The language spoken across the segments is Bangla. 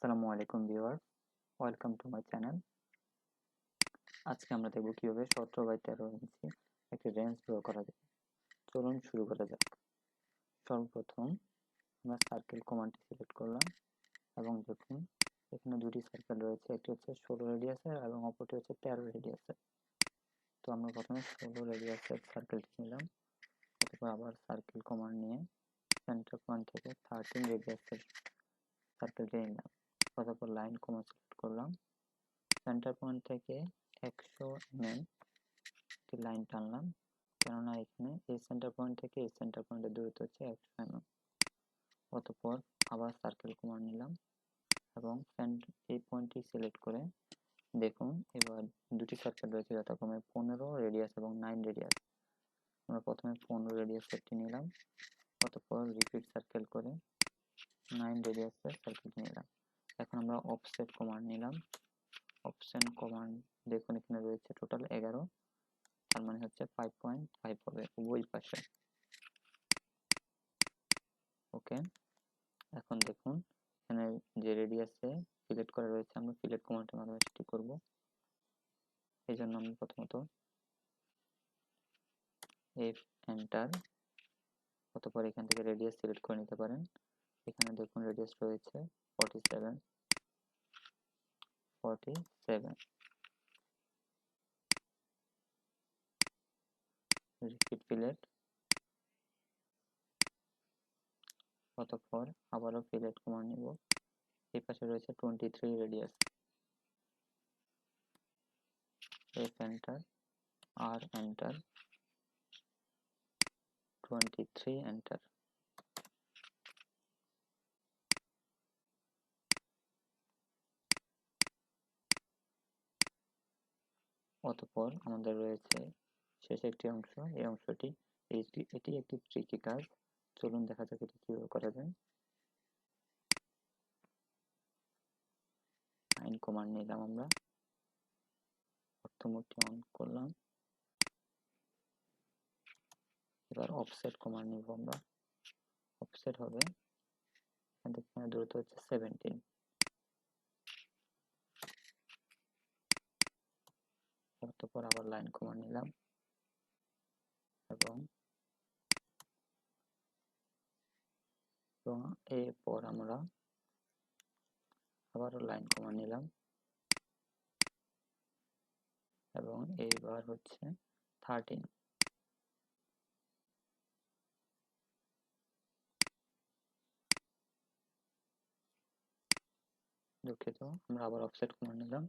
আসসালামু আলাইকুম viewer, welcome to my channel. আজকে আমরা দেখব কিভাবে 17 বাই 13 ইঞ্চি একটি রেঞ্জ ড্র করা যায়। চলুন শুরু করা যাক। সর্বপ্রথম আমরা সার্কেল কমান্ডটি সিলেক্ট করলাম এবং দেখুন এখানে দুটি সার্কেল রয়েছে, একটি হচ্ছে 16 রেডিয়াসের এবং অপরটি হচ্ছে 13 রেডিয়াসের। তো আমরা প্রথমে 16 রেডিয়াসের সার্কেলটি নিলাম, অথবা আবার সার্কেল কমান্ড নিয়ে সেন্টার পয়েন্ট থেকে 13 রেডিয়াসের সার্কেলটি নিলাম। তারপর লাইন কমান্ড সিলেক্ট করলাম, সেন্টার পয়েন্ট থেকে 100 mm একটি লাইন টানলাম, কেননা এখানে এই সেন্টার পয়েন্ট থেকে এই সেন্টার পয়েন্টের দূরত্ব হচ্ছে 100 mm। অতঃপর আবার সার্কেল কমান্ড নিলাম এবং এই পয়েন্টটি সিলেক্ট করে দেখুন এবার দুটি সার্কেল রয়েছে, যথাক্রমে 15 রেডিয়াস এবং 9 রেডিয়াস। আমরা প্রথমে 15 রেডিয়াস সেটটি নিলাম, অতঃপর রিপিট সার্কেল করে 9 রেডিয়াসের সার্কেলটি নিলাম। এখন আমরা অফসেট কমান্ড নিলাম। অপশন কমান্ড দেখুন এখানে রয়েছে টোটাল 11, তার মানে হচ্ছে 5.5 হবে উভয় পাশে। ওকে, এখন দেখুন এখানে যে রেডিয়াসে ফিলেট করা রয়েছে আমরা ফিলেট কমান্ডের মাধ্যমে সেটি করব। এই জন্য আমরা প্রথমত এফ এন্টার, অতঃপর এখান থেকে রেডিয়াস সিলেক্ট করে নিতে পারেন। এখানে দেখুন রেডিয়াস রয়েছে 47। রিপিট ফিলেট, অতঃপর আবারও ফিলেট কমান্ড নিব। এই পাশে রয়েছে 23 রেডিয়াস, এফ এন্টার, আর এন্টার, 23 এন্টার। অতঃপর আমাদের রয়েছে শেষে একটি অংশ, এই অংশটি এটি একটি ট্রিকি কাজ। চলুন দেখা যাক এটি কিভাবে করা যায়। লাইন কমান্ড নিলাম, আমরা অর্থমোডটি অন করলাম। এবার অফসেট কমান্ড নিব আমরা। অফসেট হবে এখান থেকে দূরত্ব হচ্ছে 17। অতঃপর আবার লাইন কমান্ড নিলাম এবং এরপর আমরা আবারও লাইন কমান্ড নিলাম এবং এইবার হচ্ছে 13। দুঃখিত, আমরা আবার অফসেট কমান্ড নিলাম,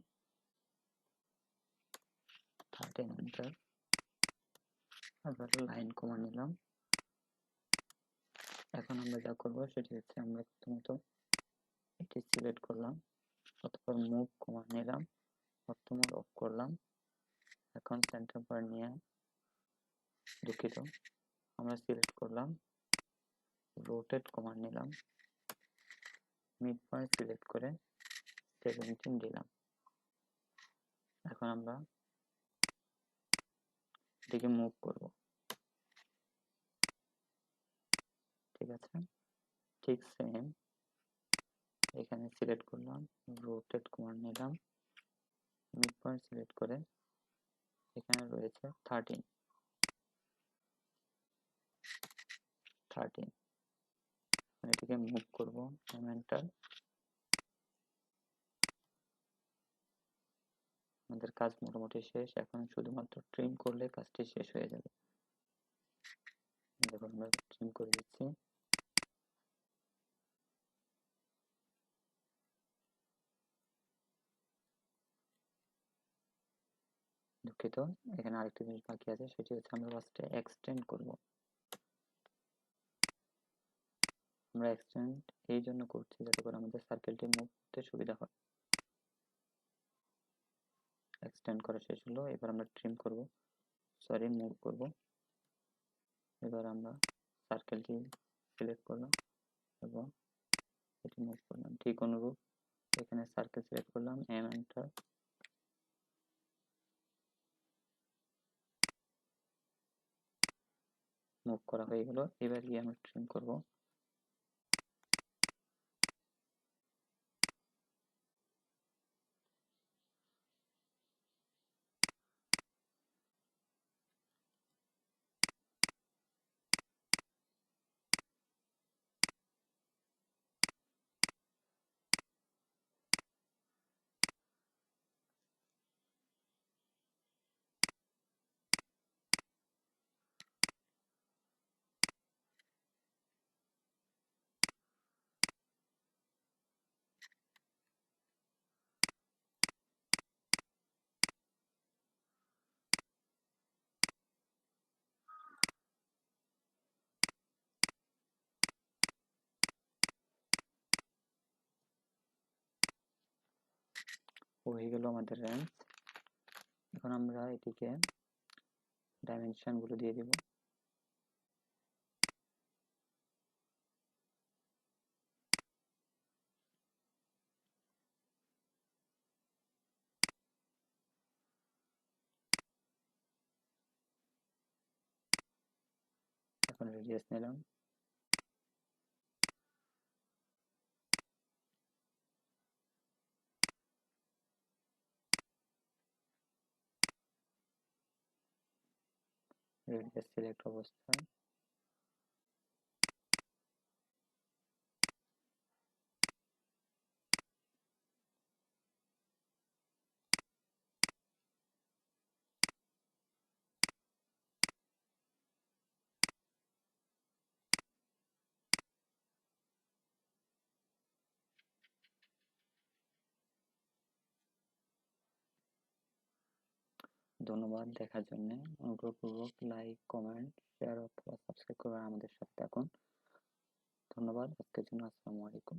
13 এন্টার। আবার লাইন কমান্ড নিলাম। এখন আমরা যা করবো সেটি হচ্ছে আমরা প্রথমত এটি সিলেক্ট করলাম, অতঃপর মুভ কমান্ড নিলাম, অর্থমোড অফ করলাম। এখন সেন্টার পয়েন্ট নিয়ে দুঃখিত আমরা সিলেক্ট করলাম, রোটেট কমান্ড নিলাম, মিড পয়েন্ট সিলেক্ট করে 17 দিলাম। এখন আমরা এটিকে মুভ করব, ঠিক আছে। ঠিক সেম এখানে সিলেক্ট করলাম, রোটেট কমান্ড নিলাম, মিড পয়েন্ট সিলেক্ট করে এখানে রয়েছে 13। এটিকে মুভ করব, এন্টার। আমাদের কাজ মোটামুটি শেষ, এখন শুধুমাত্র ট্রিম করলে কাজটি শেষ হয়ে যাবে। দেখুন আমরা ট্রিম করে দিচ্ছি। দুঃখিত, এখানে আরেকটি জিনিস বাকি আছে, সেটি হচ্ছে আমরা ফার্স্টে এক্সটেন্ড করব। আমরা এক্সটেন্ড এই জন্য করছি যাতে করে আমাদের সার্কেলটি মুভ করতে সুবিধা হয়। এক্সটেন্ড করা শেষ হলো, এবার আমরা ট্রিম করব, মুভ করব। এবার আমরা সার্কেলটি সিলেক্ট করলাম এবং এটি মুভ করলাম। ঠিক অনুরূপ এখানে সার্কেল সিলেক্ট করলাম, এন্টার। মুভ করা হয়ে গেল। এবার গিয়ে আমরা ট্রিম করব। হয়ে গেল আমাদের রেঞ্জ। এখন আমরা এটিকে ডাইমেনশনগুলো দিয়ে দিব। এখন রেডিয়াস নিলাম। রেডিয়াস সিলেক্ট অবস্থায় ধন্যবাদ দেখার জন্য। অনুগ্রহপূর্বক লাইক, কমেন্ট, শেয়ার অথবা সাবস্ক্রাইব করে আমাদের সাথে থাকুন। ধন্যবাদ। আজকের জন্য আসসালামু আলাইকুম।